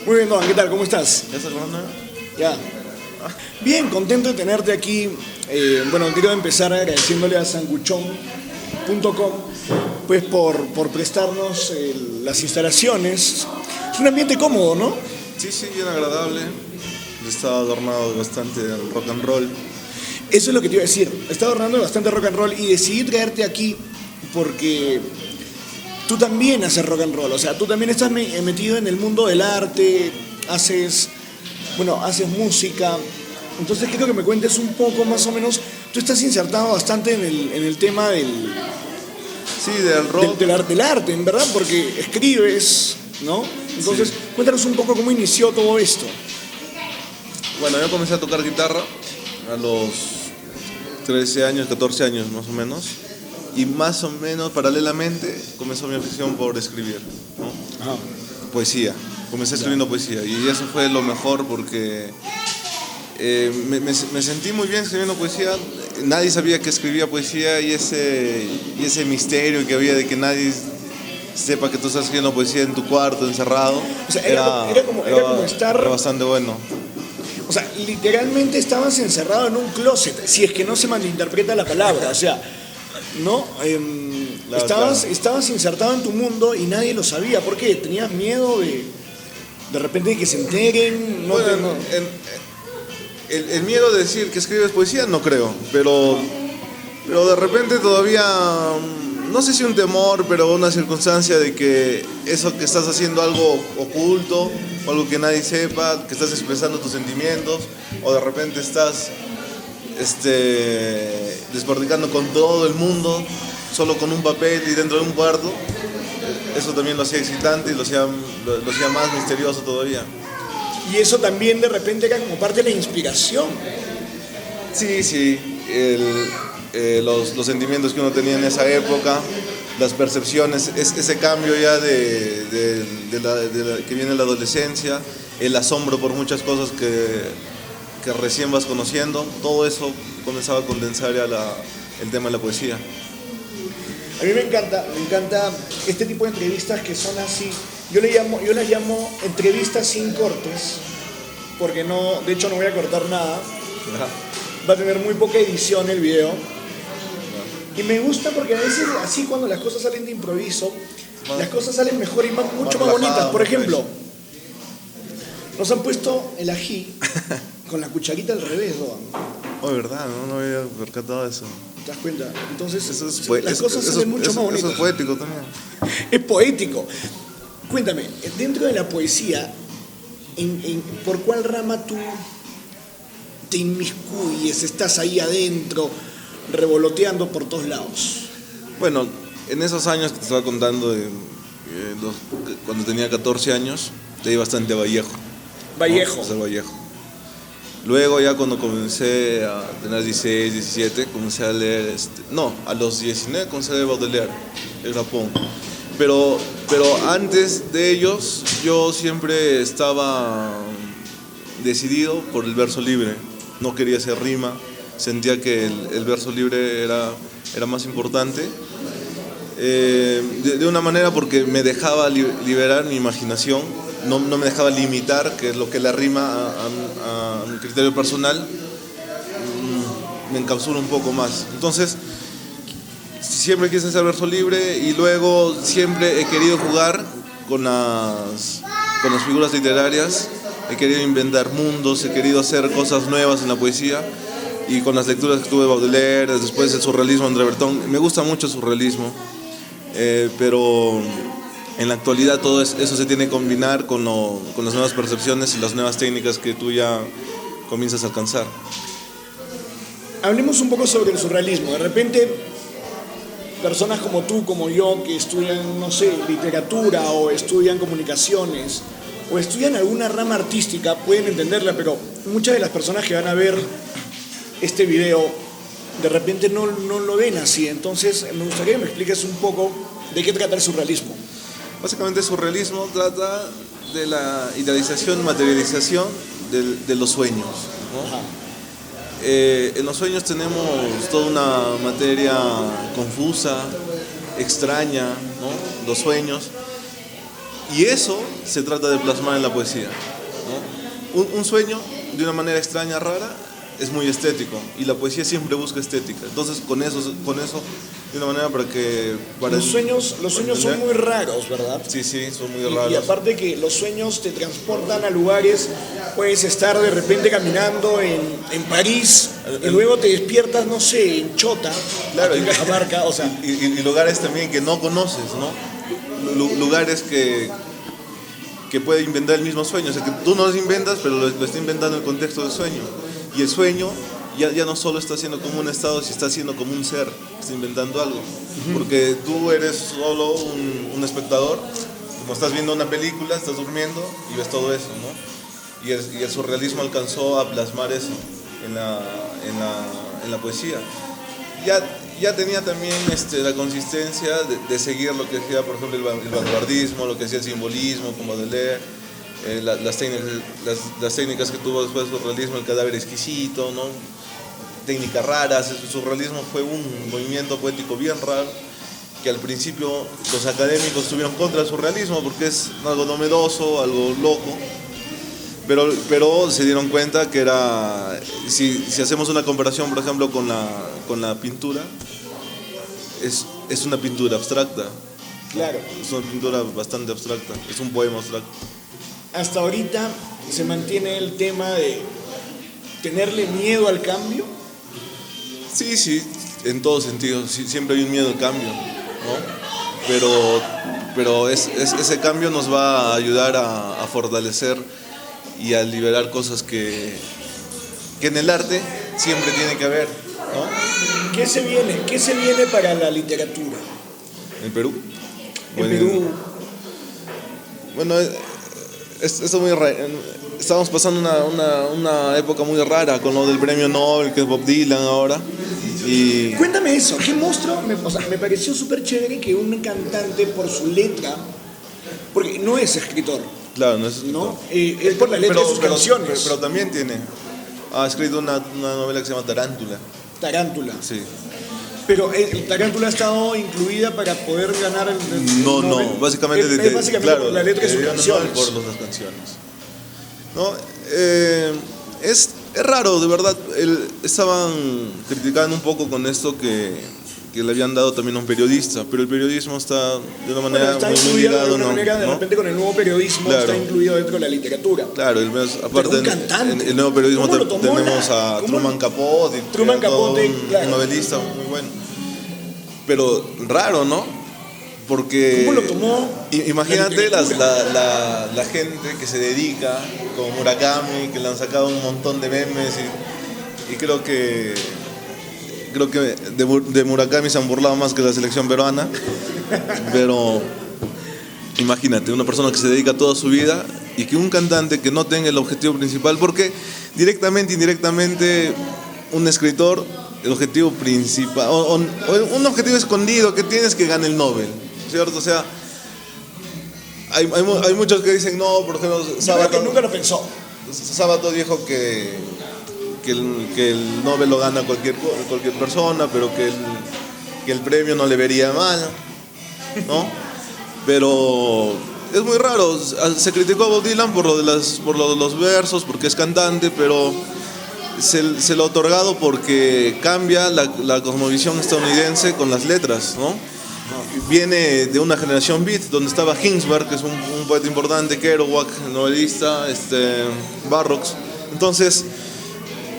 Muy bien, Don, ¿qué tal? ¿Cómo estás? ¿Ya estás grabando? Ya. Bien, contento de tenerte aquí. Bueno, quiero empezar agradeciéndole a sanguchón.com pues por prestarnos las instalaciones. Es un ambiente cómodo, ¿no? Sí, bien agradable. Está adornado bastante al rock and roll. Eso es lo que te iba a decir. He estado ahorrando bastante rock and roll y decidí traerte aquí porque tú también haces rock and roll. O sea, tú también estás metido en el mundo del arte, haces música. Entonces quiero que me cuentes un poco más o menos. Tú estás insertado bastante en el tema del rock. Del arte, en verdad, porque escribes, ¿no? Entonces, cuéntanos un poco cómo inició todo esto. Bueno, yo comencé a tocar guitarra a los 13 años, 14 años más o menos. Y más o menos paralelamente comenzó mi afición por escribir, ¿no? Ajá. Poesía. Comencé escribiendo poesía y eso fue lo mejor porque me sentí muy bien escribiendo poesía. Nadie sabía que escribía poesía y ese misterio que había de que nadie sepa que tú estás escribiendo poesía en tu cuarto, encerrado. O sea, era como estar... Era bastante bueno. O sea, literalmente estabas encerrado en un closet, si es que no se malinterpreta la palabra. O sea, ¿no? Estabas insertado en tu mundo y nadie lo sabía. ¿Por qué? ¿Tenías miedo de repente de que se enteren? El miedo de decir que escribes poesía no creo, pero de repente todavía, no sé si un temor, pero una circunstancia de que eso que estás haciendo algo oculto, o algo que nadie sepa, que estás expresando tus sentimientos, o de repente estás despotricando con todo el mundo, solo con un papel y dentro de un cuarto. Eso también lo hacía excitante y lo hacía más misterioso todavía. Y eso también de repente era como parte de la inspiración. Sí. Los sentimientos que uno tenía en esa época, las percepciones, ese cambio ya que viene en la adolescencia, el asombro por muchas cosas que recién vas conociendo, todo eso comenzaba a condensar ya el tema de la poesía. A mí me encanta este tipo de entrevistas que son así. Yo las llamo entrevistas sin cortes, porque de hecho no voy a cortar nada. Va a tener muy poca edición el video. Y me gusta porque a veces así cuando las cosas salen de improviso, las cosas salen mejor y mucho más bonitas. Por ejemplo, nos han puesto el ají con la cucharita al revés, ¿no? Oh, verdad, no había percatado de eso. ¿Te das cuenta? Entonces las cosas salen mucho más bonitas. Eso es poético también. Es poético. Cuéntame, dentro de la poesía, ¿por cuál rama tú te inmiscuyes? ¿Estás ahí adentro, revoloteando por todos lados? Bueno, en esos años que te estaba contando, cuando tenía 14 años, te di bastante a Vallejo. Vallejo. ¿No? Vallejo. Luego ya cuando comencé a tener 16, 17, comencé a leer, a los 19 comencé a leer Baudelaire, el Japón. Pero antes de ellos, yo siempre estaba decidido por el verso libre. No quería hacer rima, sentía que el verso libre era más importante. De una manera porque me dejaba liberar mi imaginación, no me dejaba limitar, que es lo que la rima a mi criterio personal me encapsula un poco más. Entonces, siempre quise hacer verso libre y luego siempre he querido jugar con las figuras literarias, he querido inventar mundos, he querido hacer cosas nuevas en la poesía y con las lecturas que tuve de Baudelaire, después el surrealismo, André Breton, me gusta mucho el surrealismo, pero en la actualidad todo eso se tiene que combinar con las nuevas percepciones y las nuevas técnicas que tú ya comienzas a alcanzar. Hablemos un poco sobre el surrealismo. De repente, personas como tú, como yo, que estudian, no sé, literatura o estudian comunicaciones o estudian alguna rama artística, pueden entenderla, pero muchas de las personas que van a ver este video de repente no lo ven así. Entonces, me gustaría que me expliques un poco de qué trata el surrealismo. Básicamente el surrealismo trata de la idealización, materialización de los sueños, ¿no? En los sueños tenemos toda una materia confusa, extraña, ¿no? Los sueños. Y eso se trata de plasmar en la poesía, ¿no? Un sueño, de una manera extraña, rara, es muy estético, y la poesía siempre busca estética. Entonces con eso de una manera para Los sueños son muy raros, ¿verdad? Sí, son muy raros. Y aparte que los sueños te transportan a lugares, puedes estar de repente caminando en París y luego te despiertas, no sé, en Chota, claro, en Cajamarca, o sea... y lugares también que no conoces, ¿no? Lugares que puede inventar el mismo sueño, o sea, que tú no los inventas, pero lo está inventando en el contexto del sueño. Y el sueño ya no solo está siendo como un estado, sino está siendo como un ser, está inventando algo. Porque tú eres solo un espectador, como estás viendo una película, estás durmiendo y ves todo eso, ¿no? Y el surrealismo alcanzó a plasmar eso en la poesía. Ya tenía también la consistencia de seguir lo que hacía, por ejemplo, el vanguardismo, lo que hacía el simbolismo, como Baudelaire, las técnicas que tuvo después el surrealismo, el cadáver exquisito, ¿no? Técnicas raras. El surrealismo fue un movimiento poético bien raro, que al principio los académicos estuvieron contra el surrealismo porque es algo novedoso, algo loco, pero se dieron cuenta que era, si hacemos una comparación, por ejemplo, con la pintura, es una pintura abstracta. Claro. Es una pintura bastante abstracta, es un poema abstracto. Hasta ahorita se mantiene el tema de tenerle miedo al cambio. Sí, en todos sentidos, sí, siempre hay un miedo al cambio, ¿no? Pero ese cambio nos va a ayudar a fortalecer y a liberar cosas que en el arte siempre tiene que haber, ¿no? ¿Qué se viene para la literatura? ¿En Perú? En Perú. Bueno, esto muy estamos pasando una época muy rara con lo del premio Nobel, que es Bob Dylan ahora. Y Cuéntame eso, qué monstruo. Me pareció súper chévere que un cantante, por su letra, porque no es escritor, claro, no es escritor. ¿no? Es por la letra de sus canciones. Pero también ha escrito una novela que se llama Tarántula. Tarántula. Sí. Pero el Tarántula ha estado incluida para poder ganar el No, Nobel. básicamente, es básicamente claro, por la letra de sus canciones. Por las canciones. ¿No? Es raro, de verdad. Estaban criticando un poco con esto que le habían dado también a un periodista, pero el periodismo está de una manera está muy incluido ligado, de una manera, de repente con el nuevo periodismo, claro, está incluido dentro de la literatura. Claro, aparte en el nuevo periodismo tenemos a Truman Capote, un novelista muy bueno. Pero raro, ¿no? Porque ¿cómo lo tomó? Imagínate la gente que se dedica, como Murakami, que le han sacado un montón de memes y creo que de Murakami se han burlado más que la selección peruana. Pero imagínate, una persona que se dedica toda su vida y que un cantante que no tenga el objetivo principal, porque directamente, indirectamente, un escritor, el objetivo principal, o un objetivo escondido que tienes, que gane el Nobel, ¿cierto? O sea, hay muchos que dicen no, por ejemplo, Sábato nunca lo pensó. Sábato dijo que el Nobel lo gana cualquier persona, pero que el premio no le vería mal, ¿no? Pero es muy raro. Se criticó a Bob Dylan por lo de los versos, porque es cantante, pero se lo ha otorgado porque cambia la cosmovisión estadounidense con las letras, ¿no? Viene de una generación beat, donde estaba Ginsberg, que es un poeta importante, Kerouac, novelista, Burroughs. Entonces,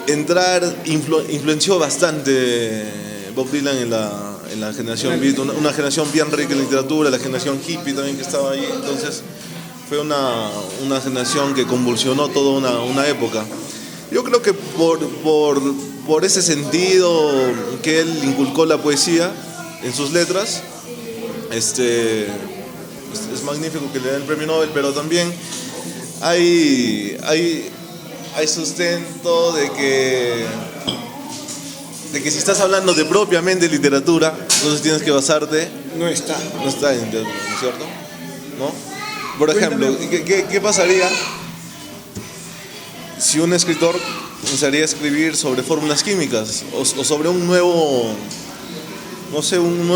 influenció bastante Bob Dylan en la generación beat, una generación bien rica en literatura, la generación hippie también que estaba ahí. Entonces, fue una generación que convulsionó toda una época. Yo creo que por ese sentido que él inculcó la poesía en sus letras, es magnífico que le den el premio Nobel, pero también hay sustento de que si estás hablando de propiamente literatura, entonces tienes que basarte. No está en literatura, ¿no es cierto? ¿No? Por ejemplo, ¿qué pasaría si un escritor comenzaría a escribir sobre fórmulas químicas o sobre un nuevo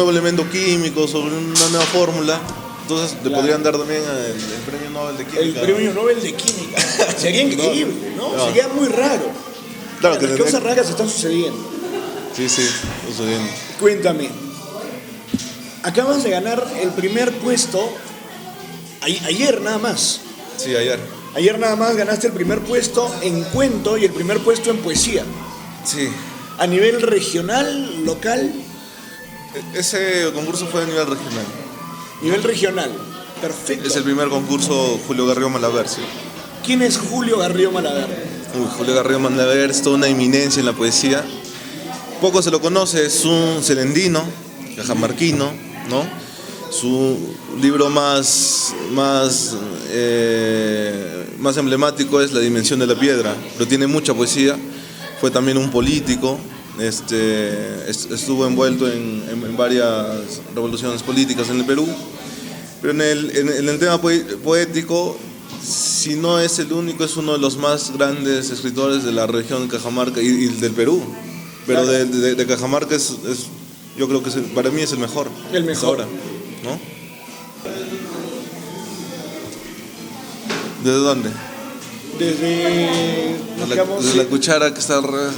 elemento químico, sobre una nueva fórmula, Entonces le Claro. podrían dar también el premio Nobel de El Química. premio Nobel de Química. Sería increíble, ¿no? No. Sería muy raro. Claro que Las tendría- cosas raras están sucediendo. Sí, eso bien. Cuéntame. Acabas de ganar el primer puesto ayer nada más. Sí, ayer. Ayer nada más ganaste el primer puesto en cuento y el primer puesto en poesía. Sí. A nivel regional, local, Ese concurso fue a nivel regional. nivel regional. Perfecto. Es el primer concurso Julio Garrido Malaver, sí. ¿Quién es Julio Garrido Malaver? Julio Garrido Malaver es toda una eminencia en la poesía. Poco se lo conoce, es un celendino, cajamarquino, ¿no? Su libro más emblemático es La Dimensión de la Piedra, pero tiene mucha poesía. Fue también un político, estuvo envuelto en varias revoluciones políticas en el Perú. Pero en el tema poético, si no es el único, es uno de los más grandes escritores de la región de Cajamarca y del Perú. Pero Claro. de Cajamarca yo creo que para mí es el mejor. El mejor. hasta ahora, ¿no? ¿Desde dónde? Desde, digamos, Desde la cuchara que está al revés.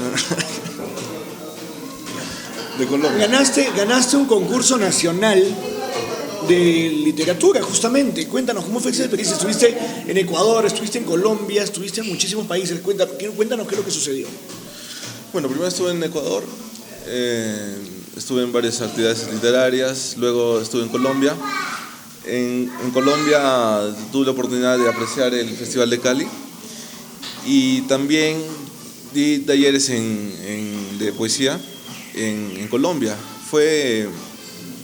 De Colombia. ganaste un concurso nacional de literatura, justamente. Cuéntanos, ¿cómo fue esa experiencia? Estuviste en Ecuador, estuviste en Colombia, estuviste en muchísimos países. Cuéntanos qué es lo que sucedió. Bueno, primero estuve en Ecuador, estuve en varias actividades literarias, luego estuve en Colombia. En Colombia tuve la oportunidad de apreciar el Festival de Cali y también di talleres de poesía en Colombia.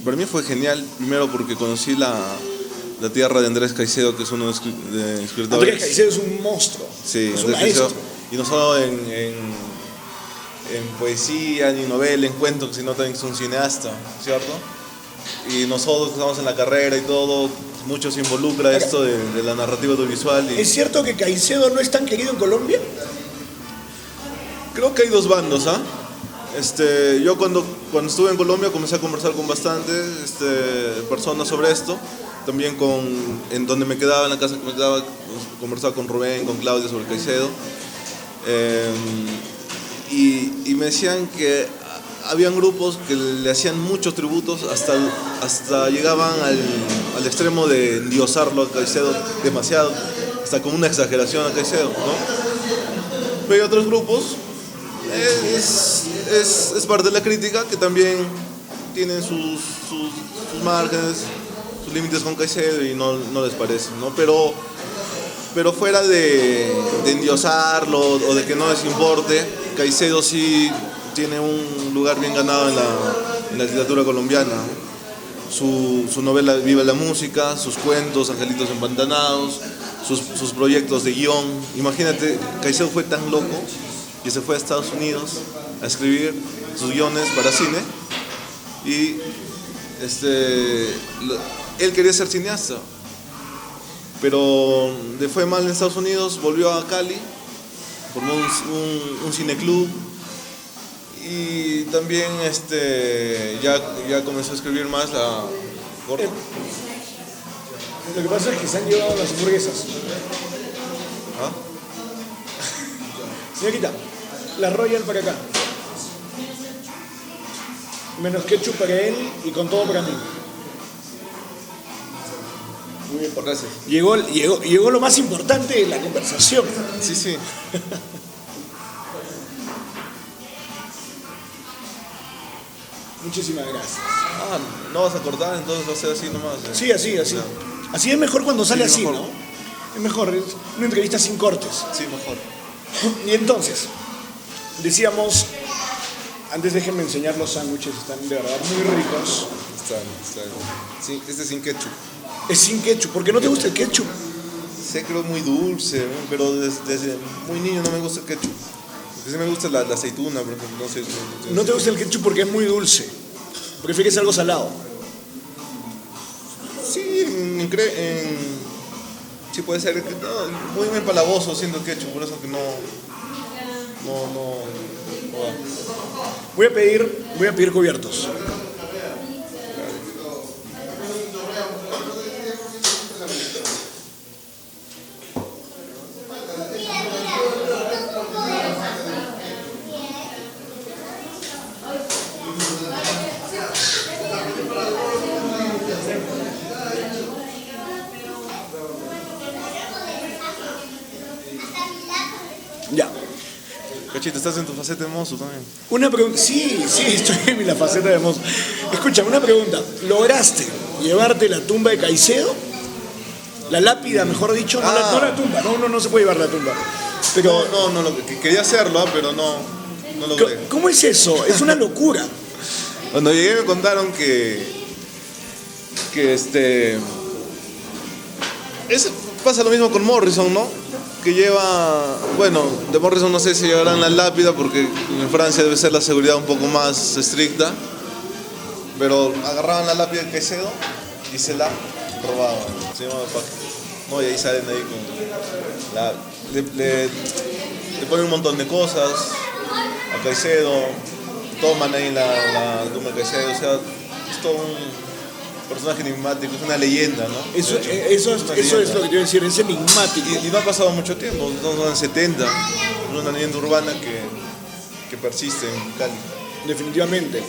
Para mí fue genial, primero porque conocí la tierra de Andrés Caicedo, que es uno de escritores. Andrés Caicedo es un monstruo, Sí, es un Andrés Caicedo. maestro. Y no solo en poesía, ni novela, en cuentos, sino también es un cineasta, ¿cierto? Y nosotros que estamos en la carrera y todo, mucho se involucra esto de la narrativa audiovisual. Y ¿Es cierto que Caicedo no es tan querido en Colombia? creo que hay dos bandos, ¿ah? Yo cuando estuve en Colombia comencé a conversar con bastantes personas sobre esto. También en donde me quedaba, en la casa que me quedaba, conversaba con Rubén, con Claudia sobre Caicedo. Y me decían que habían grupos que le hacían muchos tributos, hasta llegaban al extremo de endiosarlo a Caicedo demasiado, hasta con una exageración a Caicedo, ¿no? Pero hay otros grupos, es parte de la crítica, que también tienen sus márgenes, sus límites con Caicedo y no les parece, ¿no? Pero fuera de endiosarlo o de que no les importe, Caicedo sí tiene un lugar bien ganado en la literatura colombiana, ¿no? Su novela Viva la Música, sus cuentos Angelitos Empantanados, sus proyectos de guión. Imagínate, Caicedo fue tan loco que se fue a Estados Unidos a escribir sus guiones para cine y él quería ser cineasta, pero le fue mal en Estados Unidos, volvió a Cali, formó un cineclub y también ya comenzó a escribir más la corta. Lo que pasa es que se han llevado las hamburguesas. ¿Ah? Señorita, la Royal para acá. Menos ketchup para él y con todo para mí. Muy bien, Gracias. Llegó lo más importante de la conversación. Sí, sí. Muchísimas gracias. Ah, no vas a cortar, entonces va a ser así nomás. Sí, así. Ya. Así es mejor cuando sale Sí, así, mejor. ¿no? Es mejor, es una entrevista sin cortes. Sí, mejor. Y entonces, decíamos, antes déjenme enseñar los sándwiches, están de verdad muy ricos. Está. Sí, sin ketchup. Es sin ketchup, ¿por qué no te gusta el ketchup? Sé que es muy dulce, pero desde muy niño no me gusta el ketchup. Porque sí me gusta la aceituna, pero no sé. No te gusta el ketchup porque es muy dulce. Prefieres algo salado. Sí, sí puede ser. No, muy empalagoso siendo el ketchup, por eso que no va. Voy a pedir cubiertos. Cachito, estás en tu faceta de mozo también. Una pregunta, sí, estoy en la faceta de mozo. Escucha, una pregunta. ¿Lograste llevarte la tumba de Caicedo? La lápida, mejor dicho, no la tumba. No se puede llevar la tumba. Pero, quería hacerlo, pero no logré. ¿Cómo es eso? Es una locura. Cuando llegué me contaron pasa lo mismo con Morrison, ¿no? Que lleva, bueno, de Morrison no sé si llevarán la lápida porque en Francia debe ser la seguridad un poco más estricta, pero agarraban la lápida de Caicedo y se la robaban, se llamaba paja. No, y ahí salen ahí le ponen un montón de cosas a Caicedo, toman ahí la tumba de Caicedo, o sea, es todo un personaje enigmático, es una leyenda, ¿no? Eso es lo que te iba a decir, es enigmático. Y no ha pasado mucho tiempo, son 70, es una leyenda urbana que persiste en Cali. Definitivamente.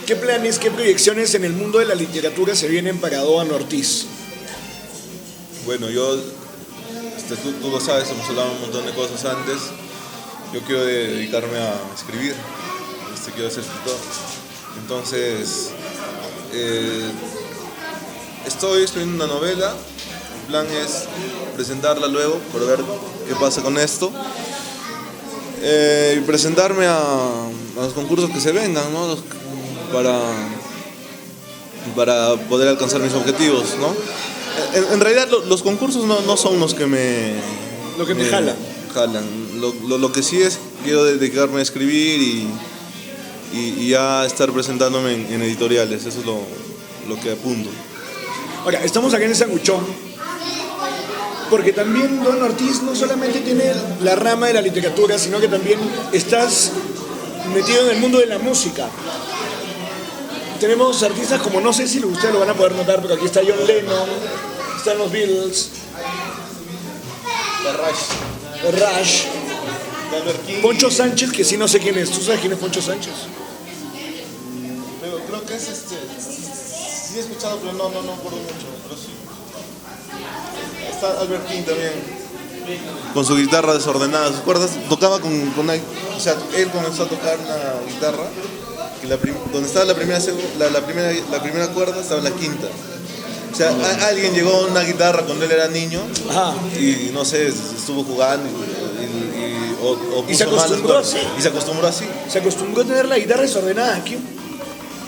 ¿Qué planes, qué proyecciones en el mundo de la literatura se vienen para Doan Ortiz? Bueno, yo, tú lo sabes, hemos hablado un montón de cosas antes. Yo quiero dedicarme a escribir, quiero ser escritor. Entonces, estoy escribiendo una novela. El plan es presentarla luego para ver qué pasa con esto. Y presentarme a los concursos que se vengan, ¿no? Para poder alcanzar mis objetivos, ¿no? En realidad los concursos no son los que me jalan. Lo que sí es quiero dedicarme a escribir y ya estar presentándome en editoriales, eso es lo que apunto. Ahora, estamos acá en el Sanguchón porque también Doan Ortiz no solamente tiene la rama de la literatura, sino que también estás metido en el mundo de la música. Tenemos artistas como, no sé si ustedes lo van a poder notar, pero aquí está John Lennon, están los Beatles, Rush, Poncho Sánchez, que sí no sé quién es. ¿Tú sabes quién es Poncho Sánchez? Pero creo que es sí he escuchado, pero no acuerdo mucho, pero sí. Está Albert King también, con su guitarra desordenada, sus cuerdas, tocaba con una, o sea, él comenzó a tocar una guitarra que donde estaba la primera cuerda estaba en la quinta. O sea, alguien llegó a una guitarra cuando él era niño. Ajá. Y no sé, estuvo jugando y se acostumbró así. Y se acostumbró así. Se acostumbró a tener la guitarra desordenada aquí.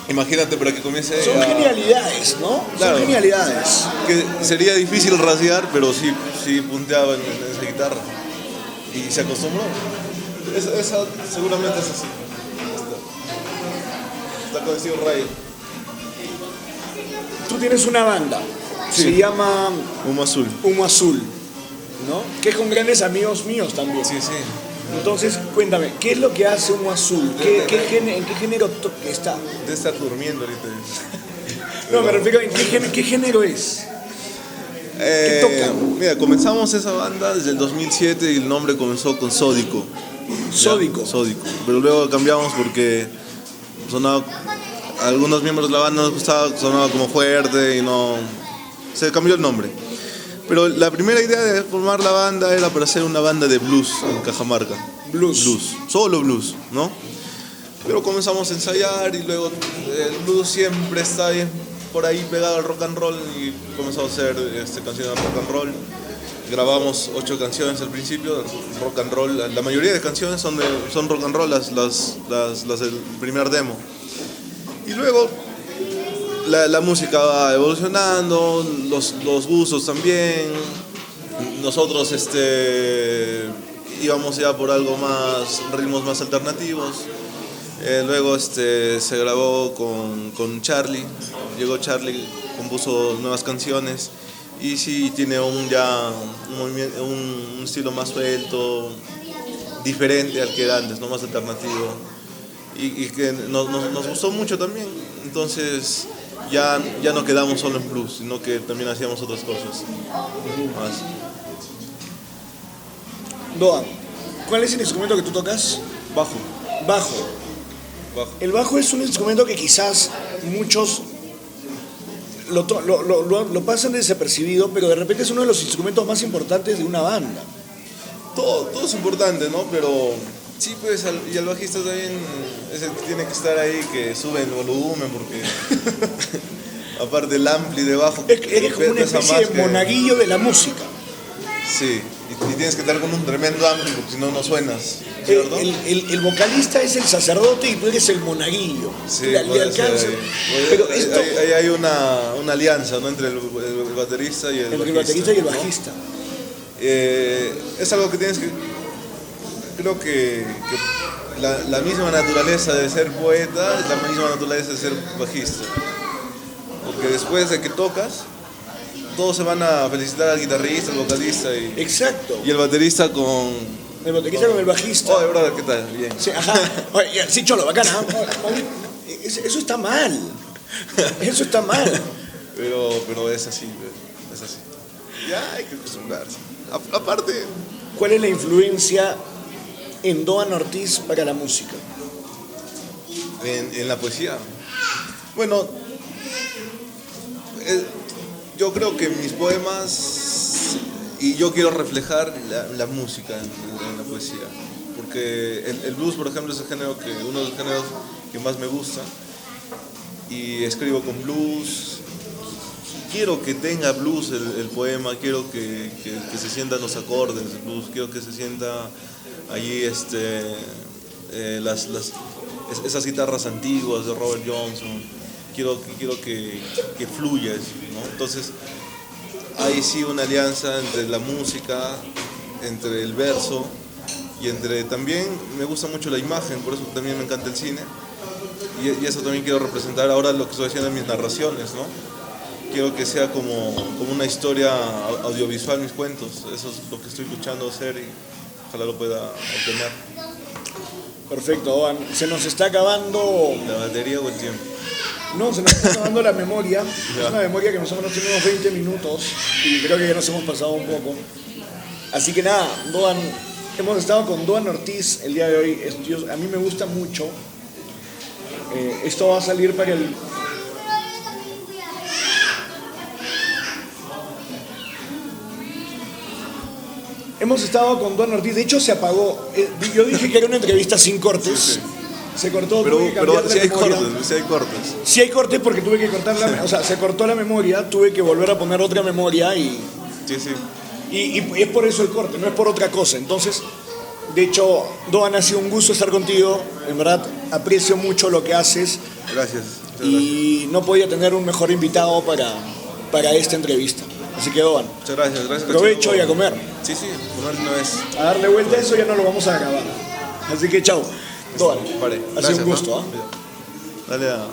Imagínate para que comience. Son genialidades, ¿no? Claro, son genialidades. Que sería difícil rasguear, pero sí punteaba en esa guitarra. Y se acostumbró. Esa seguramente es así. Está con Steve Ray. Tú tienes una banda, sí. Se llama Humo Azul, ¿no? Que es con grandes amigos míos también. Sí. Entonces, cuéntame, ¿qué es lo que hace Humo Azul? ¿En qué género está? Debe estar durmiendo ahorita. No, me refiero, ¿en qué género es? ¿Qué toca? Mira, comenzamos esa banda desde el 2007 y el nombre comenzó con Sódico. Sódico. Pero luego cambiamos porque sonaba, a algunos miembros de la banda nos gustaba, sonaba como fuerte y no, se cambió el nombre. Pero la primera idea de formar la banda era para hacer una banda de blues en Cajamarca. Blues, solo blues, ¿no? Pero comenzamos a ensayar y luego el blues siempre está bien por ahí pegado al rock and roll y comenzamos a hacer canciones de rock and roll. Grabamos 8 canciones al principio, rock and roll. La mayoría de canciones son rock and roll, las del primer demo. Y luego la música va evolucionando, los gustos también. Nosotros íbamos ya por algo más, ritmos más alternativos. Luego se grabó con Charlie. Llegó Charlie, compuso nuevas canciones. Y sí, tiene un estilo más suelto, diferente al que era antes, ¿no? Más alternativo. Y que nos gustó mucho también. Entonces ya no quedamos solo en blues, sino que también hacíamos otras cosas. Doan, ¿cuál es el instrumento que tú tocas? Bajo. El bajo es un instrumento que quizás muchos lo pasan desapercibido, pero de repente es uno de los instrumentos más importantes de una banda. Todo es importante, ¿no? Pero Sí, pues, y el bajista también es el que tiene que estar ahí, que sube el volumen, porque aparte el ampli de bajo... Eres como una pesa especie más de que- monaguillo de la música. Sí, y tienes que estar con un tremendo ampli, porque si no, no suenas, ¿cierto? El vocalista es el sacerdote y tú eres el monaguillo. Sí, le puede ser alcanza. ahí. Pero Ahí- esto, ahí hay una alianza, ¿no? Entre el baterista y el entre el bajista. baterista y el ¿no? bajista. Es algo que tienes que... Creo que la misma naturaleza de ser poeta es la misma naturaleza de ser bajista. Porque después de que tocas, todos se van a felicitar al guitarrista, al vocalista Exacto. y el baterista con... El baterista con el bajista. Oye, brother, ¿qué tal? Bien. Sí, ajá. Oye, ya, sí, cholo, bacana. Eso está mal. Eso está mal. Pero es así, es así. Ya hay que acostumbrarse. Aparte, ¿Cuál es la influencia en Doan Ortiz para la música? en la poesía. Bueno, yo creo que mis poemas, y yo quiero reflejar la música en la poesía, porque el blues, por ejemplo, es uno de los géneros que más me gusta, y escribo con blues. Quiero que tenga blues el poema, quiero que se sientan los acordes del blues, quiero que se sienta allí esas guitarras antiguas de Robert Johnson, quiero que fluya eso, ¿no? Entonces hay sí una alianza entre la música, entre el verso y también me gusta mucho la imagen, por eso también me encanta el cine y eso también quiero representar ahora lo que estoy haciendo en mis narraciones, ¿no? Quiero que sea como una historia audiovisual mis cuentos, eso es lo que estoy luchando a hacer y ojalá lo pueda obtener. Perfecto, Doan. Se nos está acabando. ¿La batería o el tiempo? No, se nos está acabando la memoria. Ya. Es una memoria que más o menos tiene unos 20 minutos y creo que ya nos hemos pasado un poco. Así que nada, Doan, hemos estado con Doan Ortiz el día de hoy. A mí me gusta mucho. Esto va a salir para el... Hemos estado con Doan Ortiz, de hecho se apagó. Yo dije que era una entrevista sin cortes. Sí, sí. Se cortó, Pero tuve que cambiar sí la hay memoria. cortes, sí hay cortes. Sí hay cortes porque tuve que cortar o sea, se cortó la memoria, tuve que volver a poner otra memoria y Sí, sí. es por eso el corte, no es por otra cosa. Entonces, de hecho, Doan, ha sido un gusto estar contigo. En verdad, aprecio mucho lo que haces Gracias. y no podía tener un mejor invitado para esta entrevista. Así que, Doan, Muchas gracias. Gracias, provecho Cachito. y a comer. Sí, sí, comer una vez. A darle vuelta a eso ya no lo vamos a grabar. Así que, chao. Doan, Pare. ha sido Gracias, un gusto. ¿no? ¿Ah? Dale a...